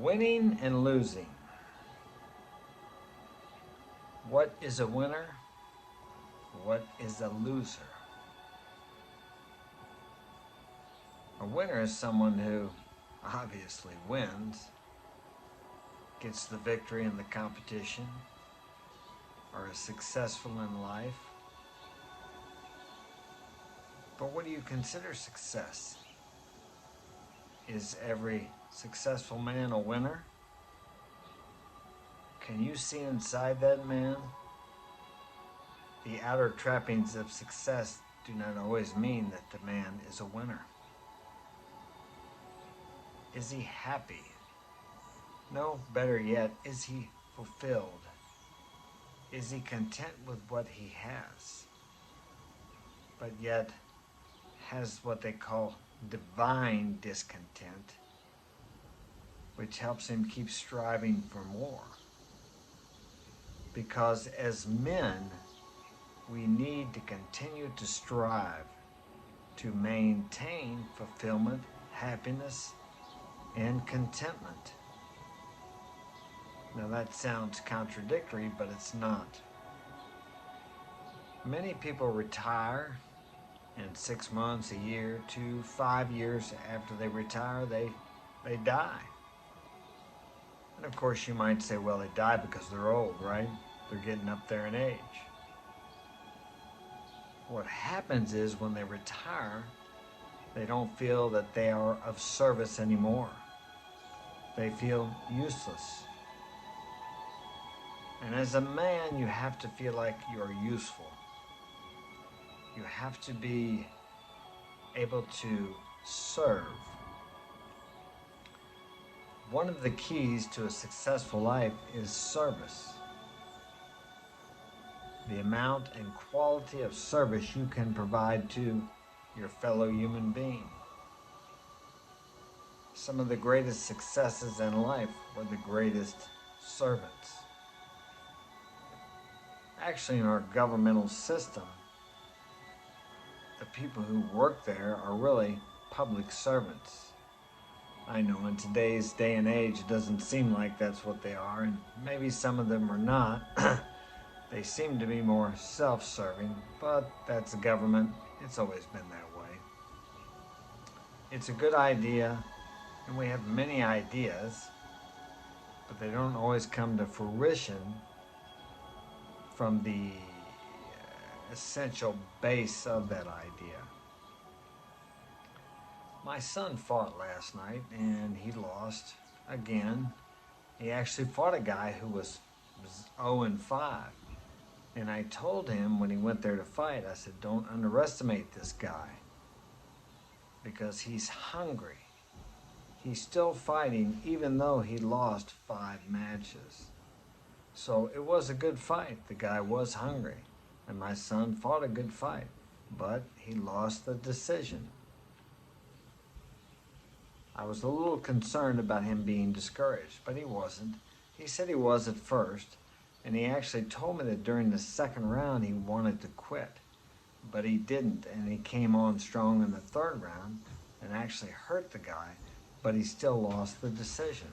Winning and losing. What is a winner? What is a loser? A winner is someone who obviously wins, gets the victory in the competition, or is successful in life. But what do you consider success? Is every successful man a winner? Can you see inside that man? The outer trappings of success do not always mean that the man is a winner. Is he happy? No, better yet, is he fulfilled? Is he content with what he has? But yet has what they call divine discontent, which helps him keep striving for more. Because as men, we need to continue to strive to maintain fulfillment, happiness, and contentment. Now that sounds contradictory, but it's not. Many people retire, and 6 months, a year, 2, 5 years after they retire, they die. And of course you might say, well, they die because they're old, right? They're getting up there in age. What happens is when they retire, they don't feel that they are of service anymore. They feel useless. And as a man, you have to feel like you're useful. You have to be able to serve. One of the keys to a successful life is service. The amount and quality of service you can provide to your fellow human being. Some of the greatest successes in life were the greatest servants. Actually, in our governmental system, the people who work there are really public servants. I know in today's day and age it doesn't seem like that's what they are, and maybe some of them are not. They seem to be more self-serving, but that's the government. It's always been that way. It's a good idea, and we have many ideas, but they don't always come to fruition from the essential base of that idea. My son fought last night and he lost again. He actually fought a guy who was 0-5. And I told him when he went there to fight, I said, don't underestimate this guy because he's hungry. He's still fighting even though he lost 5 matches. So it was a good fight. The guy was hungry. And my son fought a good fight, but he lost the decision. I was a little concerned about him being discouraged, but he wasn't. He said he was at first, and he actually told me that during the second round he wanted to quit, but he didn't, and he came on strong in the third round and actually hurt the guy, but he still lost the decision.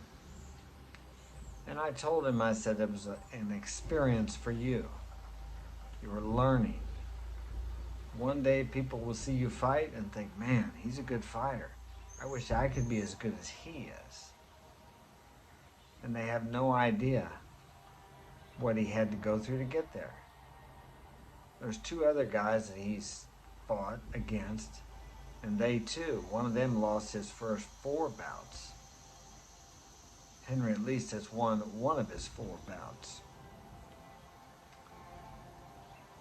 And I told him, I said, it was an experience for you. You were learning. One day people will see you fight and think, man, he's a good fighter. I wish I could be as good as he is. And they have no idea what he had to go through to get there. There's 2 other guys that he's fought against, and they too, one of them lost his first 4 bouts. Henry at least has won one of his 4 bouts.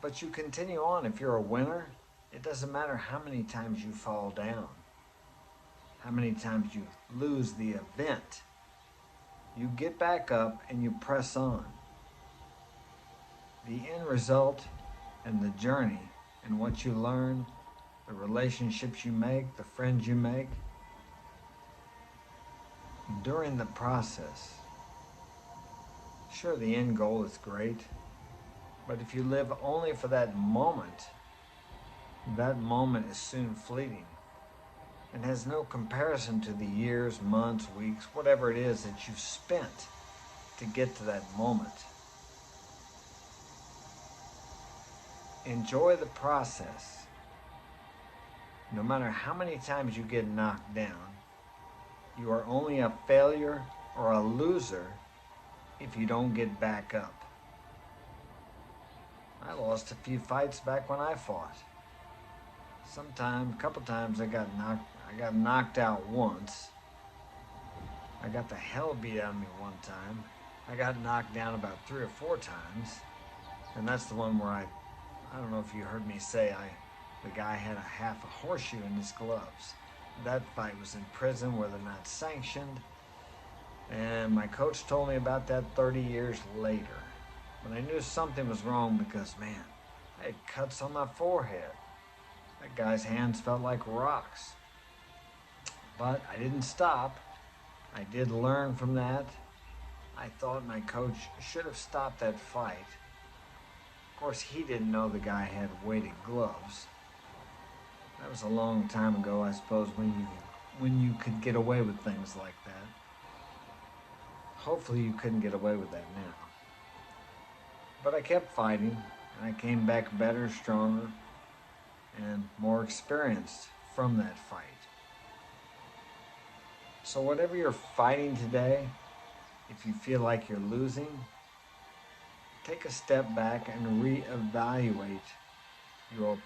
But you continue on. If you're a winner, it doesn't matter how many times you fall down, how many times you lose the event. You get back up and you press on. The end result and the journey and what you learn, the relationships you make, the friends you make, during the process. Sure, the end goal is great, but if you live only for that moment is soon fleeting. and has no comparison to the years, months, weeks, whatever it is that you've spent to get to that moment. Enjoy the process. No matter how many times you get knocked down, you are only a failure or a loser if you don't get back up. I lost a few fights back when I fought. A couple times I got knocked out once. I got the hell beat out of me one time. I got knocked down about 3 or 4 times. And that's the one where I don't know if you heard me say the guy had a half a horseshoe in his gloves. That fight was in prison where they're not sanctioned. And my coach told me about that 30 years later. But I knew something was wrong because, man, I had cuts on my forehead. That guy's hands felt like rocks. But I didn't stop. I did learn from that. I thought my coach should have stopped that fight. Of course, he didn't know the guy had weighted gloves. That was a long time ago, I suppose, when you could get away with things like that. Hopefully you couldn't get away with that now. But I kept fighting, and I came back better, stronger, and more experienced from that fight. So whatever you're fighting today, if you feel like you're losing, take a step back and reevaluate your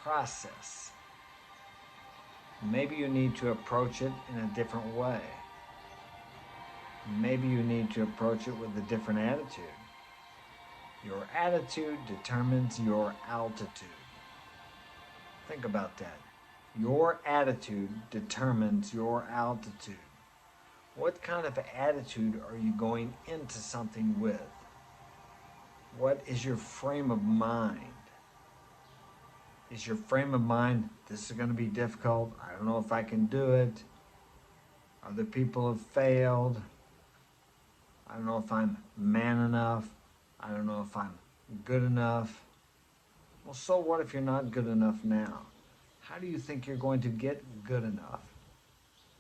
process. Maybe you need to approach it in a different way. Maybe you need to approach it with a different attitude. Your attitude determines your altitude. Think about that. Your attitude determines your altitude. What kind of attitude are you going into something with? What is your frame of mind? Is your frame of mind, this is going to be difficult, I don't know if I can do it, other people have failed, I don't know if I'm man enough, I don't know if I'm good enough. Well, so what if you're not good enough now? How do you think you're going to get good enough?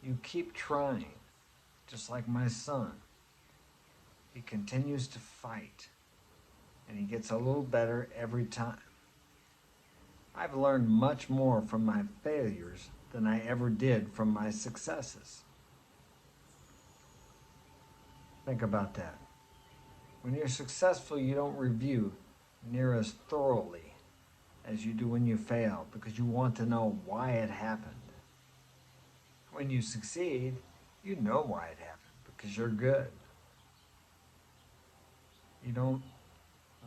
You keep trying, just like my son. He continues to fight, and he gets a little better every time. I've learned much more from my failures than I ever did from my successes. Think about that. When you're successful, you don't review near as thoroughly as you do when you fail because you want to know why it happened. When you succeed, you know why it happened because you're good. You don't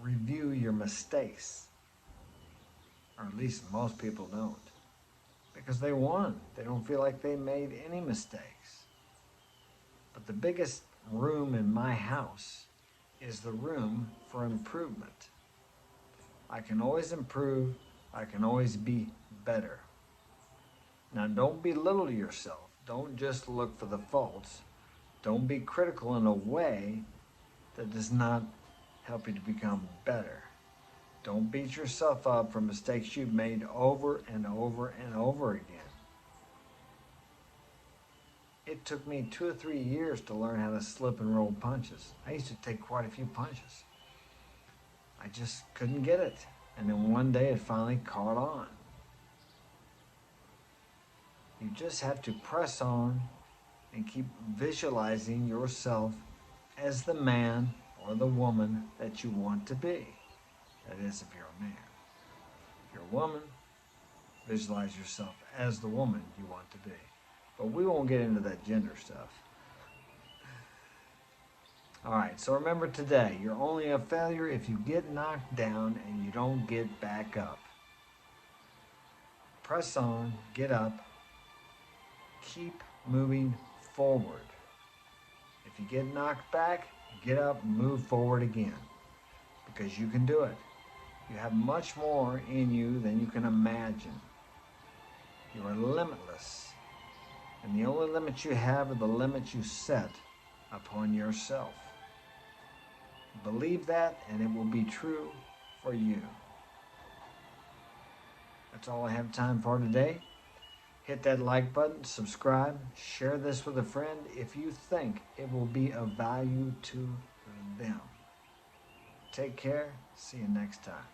review your mistakes, or at least most people don't, because they won. They don't feel like they made any mistakes. But the biggest room in my house is the room for improvement. I can always improve. I can always be better. Now, don't belittle yourself. Don't just look for the faults. Don't be critical in a way that does not help you to become better. Don't beat yourself up for mistakes you've made over and over and over again. It took me 2 or 3 years to learn how to slip and roll punches. I used to take quite a few punches. I just couldn't get it. And then one day it finally caught on. You just have to press on and keep visualizing yourself as the man or the woman that you want to be. That is, if you're a man. If you're a woman, visualize yourself as the woman you want to be. But we won't get into that gender stuff. All right, so remember today, you're only a failure if you get knocked down and you don't get back up. Press on, get up, keep moving forward. If you get knocked back, get up, move forward again, because you can do it. You have much more in you than you can imagine. You are limitless. And the only limits you have are the limits you set upon yourself. Believe that, and it will be true for you. That's all I have time for today. Hit that like button, subscribe, share this with a friend if you think it will be of value to them. Take care. See you next time.